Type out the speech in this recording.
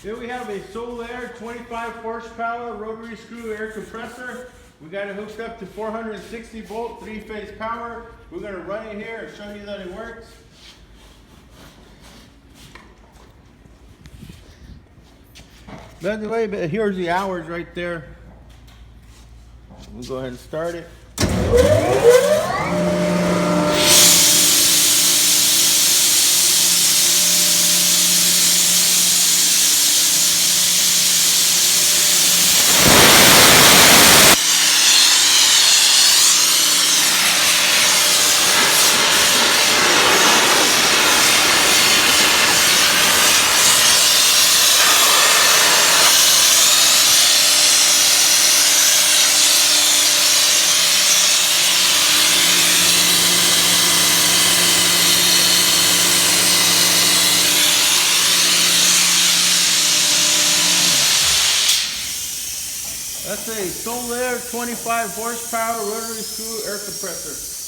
Then we have a Sullair 25 horsepower rotary screw air compressor. We got it hooked up to 460 volt 3-phase power. We're going to run it here and show you that it works. By the way, here's the hours right there. We'll go ahead and start it. That's a Sullair 25 horsepower rotary screw air compressor.